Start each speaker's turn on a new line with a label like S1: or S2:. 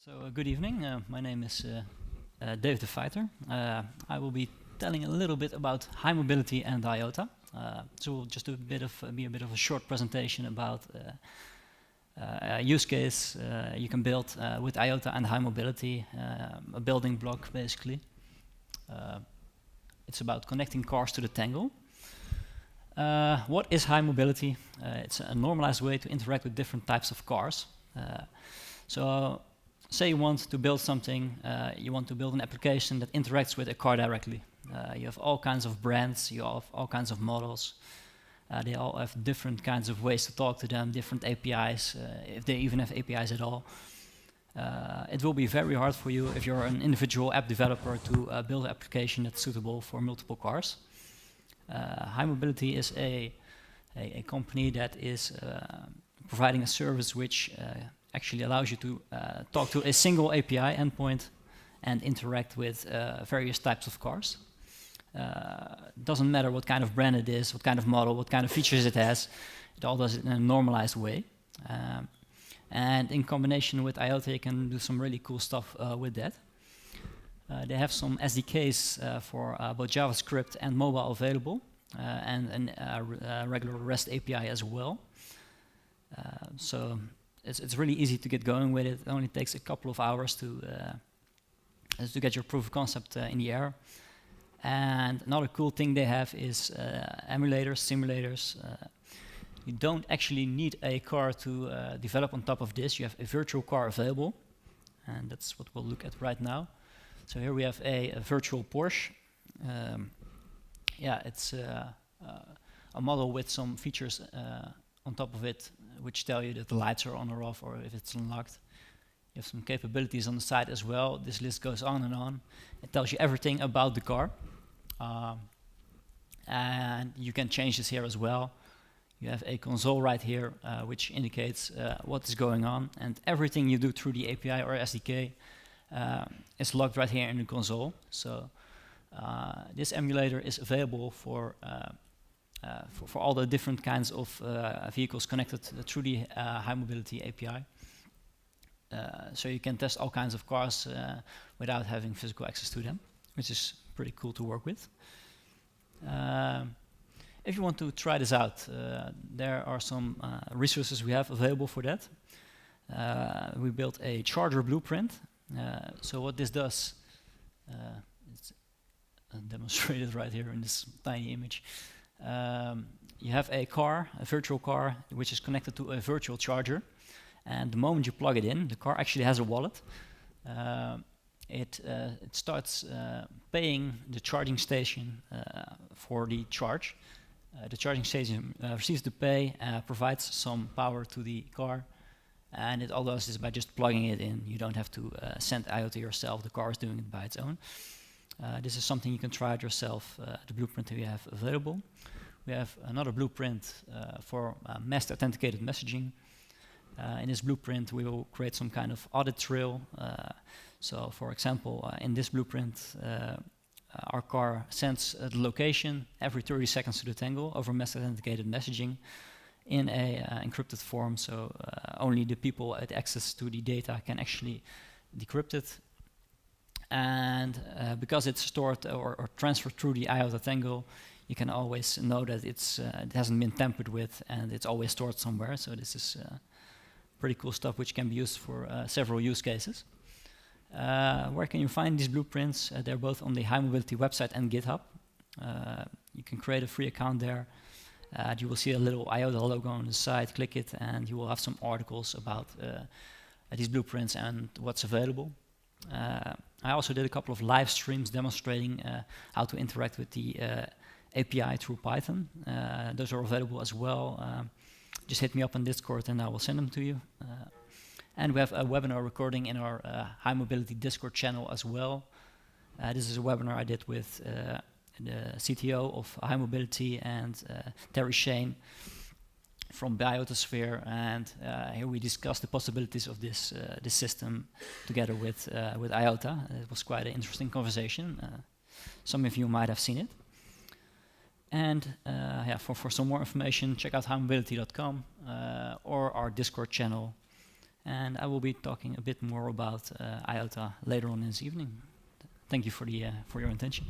S1: So good evening. My name is Dave de Fijter. I will be telling a little bit about high mobility and IOTA. So we'll just do a bit of a short presentation about a use case you can build with IOTA and high mobility, a building block basically. It's about connecting cars to the Tangle. What is high mobility? It's a normalized way to interact with different types of cars. So say you want to build something, you want to build an application that interacts with a car directly. You have all kinds of brands, you have all kinds of models. They all have different kinds of ways to talk to them, different APIs, if they even have APIs at all. It will be very hard for you if you're an individual app developer to build an application that's suitable for multiple cars. High Mobility is a company that is providing a service which actually allows you to talk to a single API endpoint and interact with various types of cars. Doesn't matter what kind of brand it is, what kind of model, what kind of features it has, it all does it in a normalized way. And in combination with IOTA, you can do some really cool stuff with that. They have some SDKs for both JavaScript and mobile available, and a regular REST API as well. So it's really easy to get going with it. It only takes a couple of hours to get your proof of concept in the air. And another cool thing they have is emulators, simulators. You don't actually need a car to develop on top of this. You have a virtual car available, and that's what we'll look at right now. So here we have a virtual Porsche. Yeah, it's a model with some features on top of it which tell you that the lights are on or off or if it's unlocked. You have some capabilities on the side as well. This list goes on and on. It tells you everything about the car. And you can change this here as well. You have a console right here which indicates what is going on, and everything you do through the API or SDK is logged right here in the console. So this emulator is available for all the different kinds of vehicles connected through the High Mobility API. So you can test all kinds of cars without having physical access to them, which is pretty cool to work with. If you want to try this out, there are some resources we have available for that. We built a charger blueprint. So what this does, it's demonstrated right here in this tiny image. You have a car, a virtual car, which is connected to a virtual charger. And the moment you plug it in, the car actually has a wallet. It starts paying the charging station for the charge. The charging station receives the pay, provides some power to the car, and it all does is by just plugging it in. You don't have to send IOTA yourself. The car is doing it by its own. This is something you can try it yourself, the blueprint that we have available. We have another blueprint for masked authenticated messaging. In this blueprint, we will create some kind of audit trail. So, for example, in this blueprint, our car sends the location every 30 seconds to the Tangle over masked authenticated messaging in a encrypted form. So only the people with access to the data can actually decrypt it. And because it's stored or transferred through the IOTA Tangle, you can always know that it hasn't been tampered with, and it's always stored somewhere. So this is pretty cool stuff which can be used for several use cases. Where can you find these blueprints? They're both on the High Mobility website and GitHub. You can create a free account there. You will see a little IOTA logo on the side. Click it, and you will have some articles about these blueprints and what's available. I also did a couple of live streams demonstrating how to interact with the API through Python. Those are available as well. Just hit me up on Discord and I will send them to you. And we have a webinar recording in our High Mobility Discord channel as well. This is a webinar I did with the CTO of High Mobility and Terry Shane from the IOTA Sphere, and here we discussed the possibilities of this system together with IOTA. It was quite an interesting conversation. Some of you might have seen it. And yeah, for some more information, check out highmobility.com or our Discord channel. and I will be talking a bit more about IOTA later on this evening. Thank you for your attention.